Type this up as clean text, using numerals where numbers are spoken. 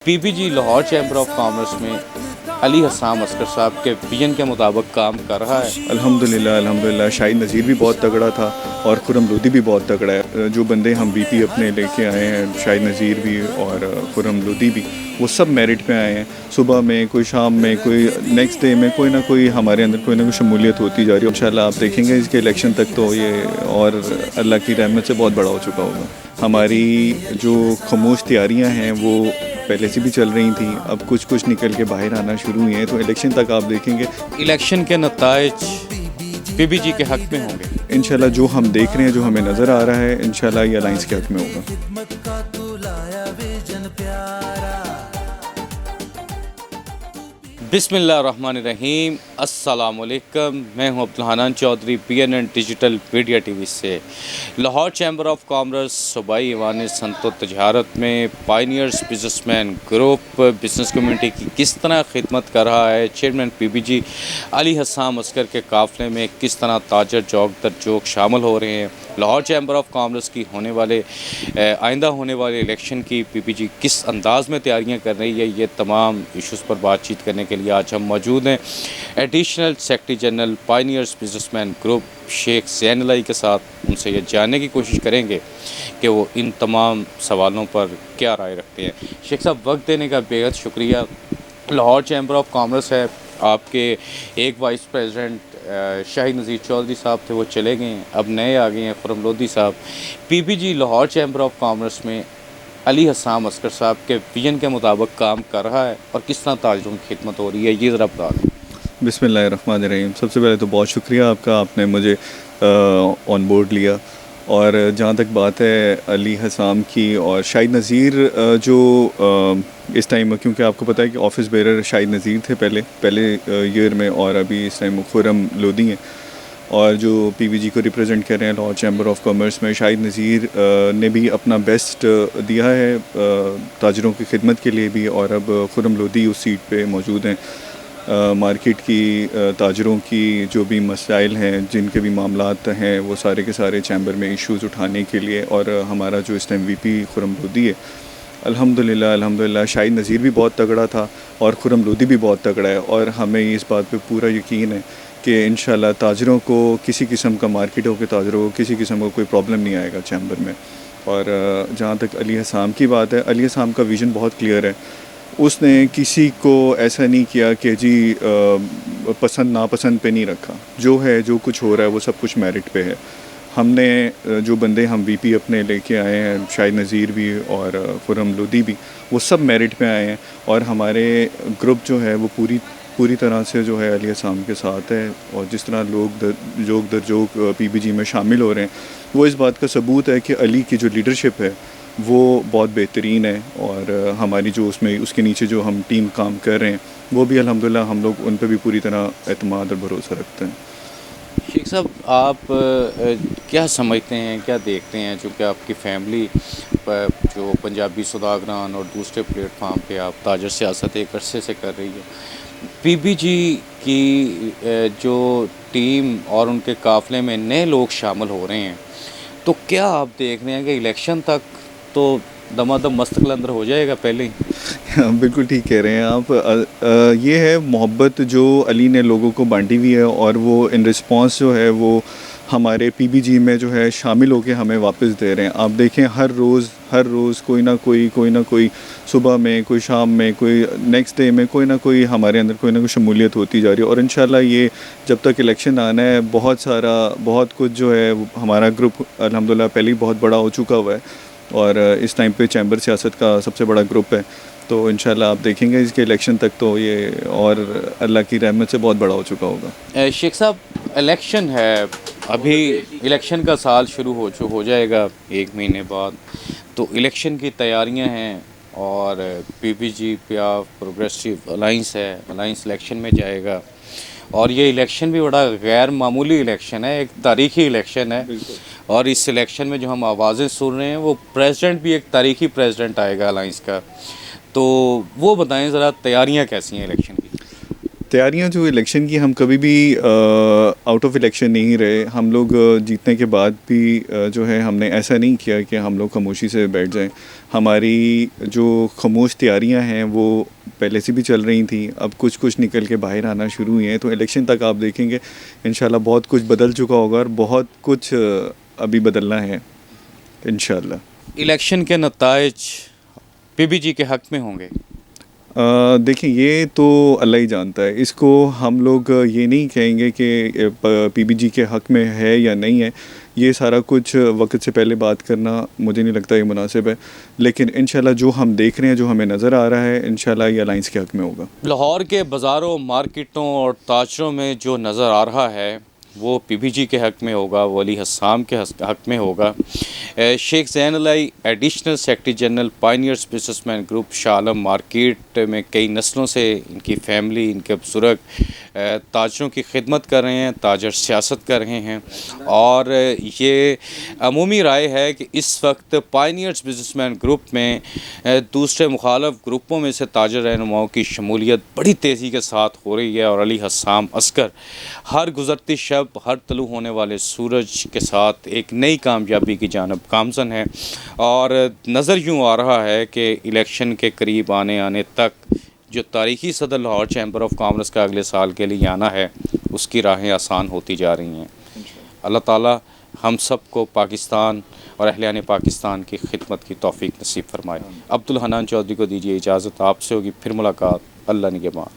PPG Lahore chamber of commerce में Ali Hassam Oscar साहब के विजन के मुताबिक काम कर रहा है। अल्हम्दुलिल्लाह शाहिद नज़ीर भी बहुत तगड़ा था और खुरम लोधी भी बहुत तगड़ा है। जो बंदे हम वीपी अपने लेके आए हैं, शाहिद नज़ीर भी और खुरम लोधी भी, वो सब मेरिट पे आए हैं। सुबह में कोई, शाम में कोई, नेक्स्ट डे में कोई ना कोई हमारे अंदर कोई ना कोई शमूलियत होती जा रही है। इंशाल्लाह आप देखेंगे इसके इलेक्शन तक तो ये और अल्लाह की रहमत से बहुत बड़ा हो चुका होगा। हमारी जो खामोश तैयारियाँ हैं वो पहले से भी चल रही थी, अब कुछ कुछ निकल के बाहर आना शुरू हुई हैं, तो इलेक्शन तक आप देखेंगे इलेक्शन के नताइज पीपीजी के हक में होंगे इंशाल्लाह। जो हम देख रहे हैं, जो हमें नज़र आ रहा है, इंशाल्लाह ये अलायंस के हक में होगा। बिस्मिल्लाहिर्रहमानिर्रहीम, अस्सलामुअलैकुम। मैं हूं Abdul Hannan Chaudhry, PNN digital media TV से। लाहौर चैम्बर ऑफ कॉमर्स सूबाई ईवान सनअत तजारत में pioneers businessman group business community की किस तरह खिदमत कर रहा है, चेयरमैन PPG अली हसाम अस्कर के काफ़िले में किस तरह ताजर चौक दर चौक शामिल हो रहे हैं, लाहौर चैम्बर ऑफ कॉमर्स की होने वाले आइंदा होने वाले इलेक्शन की PPG किस अंदाज़ में तैयारियां कर रही है, ये तमाम इशूज़ पर बातचीत करने के लिए आज हम मौजूद हैं additional secretary general pioneers businessman group Sheikh Zain Ali के साथ। उनसे ये जानने की कोशिश करेंगे कि वो इन तमाम सवालों पर क्या राय रखते हैं। शेख साहब, वक्त देने का बेहद शुक्रिया। लाहौर चैम्बर ऑफ कॉमर्स है, आपके एक वाइस प्रेसिडेंट शाहिद नज़ीर चौधरी साहब थे, वो चले गए हैं, अब नए आ गए हैं खुरम लोधी साहब। PPG Lahore chamber of commerce में अली हसाम अस्कर साहब के विजन के मुताबिक काम कर रहा है और किस तरह ताजरों की खिदमत हो रही है, ये ज़रा बता दें। बिस्मिल्लाहिर्रहमानिर्रहीम। सबसे पहले तो बहुत शुक्रिया आपका, आपने मुझे ऑन बोर्ड लिया। और जहाँ तक बात है अली हसाम की और शाहिद नज़ीर, जो इस टाइम, क्योंकि आपको पता है कि ऑफिस बेरर शाहिद नज़ीर थे पहले ईयर में, और अभी इस टाइम खुरम लोधी हैं, और जो PPG को रिप्रेजेंट कर रहे हैं लाहौर चैम्बर ऑफ कॉमर्स में, शाहिद नज़ीर ने भी अपना बेस्ट दिया है ताजरों की खिदमत के लिए भी, और अब खुरम लोधी उस सीट पे मौजूद हैं। मार्केट की ताजरों की जो भी मसाइल हैं, जिनके भी मामलात हैं, वो सारे के सारे चैम्बर में इश्यूज़ उठाने के लिए, और हमारा जो इस टाइम VP खुरम लोधी है, अल्हम्दुलिल्लाह शाहिद नज़ीर भी बहुत तगड़ा था और खुरम लोधी भी बहुत तगड़ा है, और हमें इस बात पे पूरा यकीन है कि इंशाल्लाह ताजरों को किसी किस्म का, मार्केटों के ताजरों को किसी किस्म का कोई प्रॉब्लम नहीं आएगा चैम्बर में। और जहाँ तक अली हसाम की बात है, अली हसाम का विज़न बहुत क्लियर है। उसने किसी को ऐसा नहीं किया कि जी पसंद नापसंद पे नहीं रखा। जो है, जो कुछ हो रहा है, वो सब कुछ मेरिट पे है। हमने जो बंदे हम VP अपने लेके आए हैं, शाहिद नज़ीर भी और खुरम लोधी भी, वो सब मेरिट पे आए हैं, और हमारे ग्रुप जो है वो पूरी तरह से जो है अली हसाम के साथ है। और जिस तरह लोग जोक दर जोक PPG में शामिल हो रहे हैं, वो इस बात का सबूत है कि अली की जो लीडरशिप है वो बहुत बेहतरीन है, और हमारी जो उसके नीचे जो हम टीम काम कर रहे हैं, वो भी अल्हम्दुलिल्लाह हम लोग उन पर भी पूरी तरह एतमाद और भरोसा रखते हैं। शेख साहब, आप क्या समझते हैं, क्या देखते हैं, चूँकि आपकी फैमिली जो पंजाबी सौदागरान और दूसरे प्लेटफार्म पे आप ताजर सियासत एक अरसे से कर रही है, PPG की जो टीम और उनके काफ़िले में नए लोग शामिल हो रहे हैं, तो क्या आप देख रहे हैं कि इलेक्शन तक तो दमादम मस्त कलंदर हो जाएगा पहले ही? बिल्कुल ठीक कह रहे हैं आप। ये है मोहब्बत जो अली ने लोगों को बांटी हुई है, और वो इन रिस्पांस जो है वो हमारे PPG में जो है शामिल होकर हमें वापस दे रहे हैं। आप देखें, हर रोज़ कोई ना कोई, सुबह में कोई, शाम में कोई, नेक्स्ट डे में कोई ना कोई हमारे अंदर कोई ना कोई शमूलियत होती जा रही है। और इंशाल्लाह ये जब तक इलेक्शन आना है, बहुत कुछ जो है, हमारा ग्रुप अल्हम्दुलिल्लाह पहले ही बहुत बड़ा हो चुका हुआ है, और इस टाइम पे चैम्बर सियासत का सबसे बड़ा ग्रुप है। तो इंशाल्लाह आप देखेंगे इसके इलेक्शन तक तो ये और अल्लाह की रहमत से बहुत बड़ा हो चुका होगा। शेख साहब, इलेक्शन है, अभी इलेक्शन का साल शुरू हो जाएगा 1 महीने बाद, तो इलेक्शन की तैयारियां हैं, और PPG प्रोग्रेसिव अलाइंस है, अलाइंस इलेक्शन में जाएगा, और ये इलेक्शन भी बड़ा गैर मामूली इलेक्शन है, एक तारीख़ी इलेक्शन है। और इस इलेक्शन में जो हम आवाज़ें सुन रहे हैं, वो प्रेसिडेंट भी एक तारीख़ी प्रेसिडेंट आएगा अलाइंस का, तो वो बताएं ज़रा, तैयारियां कैसी हैं इलेक्शन की? तैयारियां जो इलेक्शन की, हम कभी भी आउट ऑफ इलेक्शन नहीं रहे। हम लोग जीतने के बाद भी जो है हमने ऐसा नहीं किया कि हम लोग खामोशी से बैठ जाएं। हमारी जो खामोश तैयारियां हैं वो पहले से भी चल रही थी, अब कुछ कुछ निकल के बाहर आना शुरू हुई हैं। तो इलेक्शन तक आप देखेंगे इंशाल्लाह बहुत कुछ बदल चुका होगा और बहुत कुछ अभी बदलना है इंशाल्लाह। इलेक्शन के नताइज पीबीजी के हक में होंगे? देखिए, ये तो अल्लाह ही जानता है। इसको हम लोग ये नहीं कहेंगे कि पीबीजी के हक़ में है या नहीं है। ये सारा कुछ वक्त से पहले बात करना मुझे नहीं लगता ये मुनासिब है। लेकिन इंशाल्लाह जो हम देख रहे हैं, जो हमें नज़र आ रहा है, इंशाल्लाह ये अलाइंस के हक़ में होगा। लाहौर के बाज़ारों, मार्केटों और ताजरों में जो नज़र आ रहा है वो पीबीजी के हक़ में होगा, वली हसाम के हक़ में होगा। Sheikh Zain Ali additional secretary general pioneers businessman group Shah Alam market में कई नस्लों से इनकी फैमिली, इनके बुज़ुर्ग ताजरों की खिदमत कर रहे हैं, ताजर सियासत कर रहे हैं। और ये अमूमी राय है कि इस वक्त पायनियर्स बिजनेसमैन ग्रुप में दूसरे मुखालफ ग्रुपों में से ताजर रहनुमाओं की शमूलियत बड़ी तेज़ी के साथ हो रही है और अली हसाम अस्कर हर गुज़रती शब, हर तलू होने वाले सूरज के साथ एक नई कामयाबी की जानब गामज़न है। और नज़र यूँ आ रहा है कि इलेक्शन के करीब आने तक जो तारीख़ी सदर लाहौर चैम्बर ऑफ कॉमर्स का अगले साल के लिए आना है, उसकी राहें आसान होती जा रही हैं। अल्लाह ताला हम सब को पाकिस्तान और अहलियान पाकिस्तान की खिदमत की तौफीक नसीब फरमाए। अब्दुल हन्नान चौधरी को दीजिए इजाज़त, आपसे होगी फिर मुलाकात। अल्लाह निगहबान।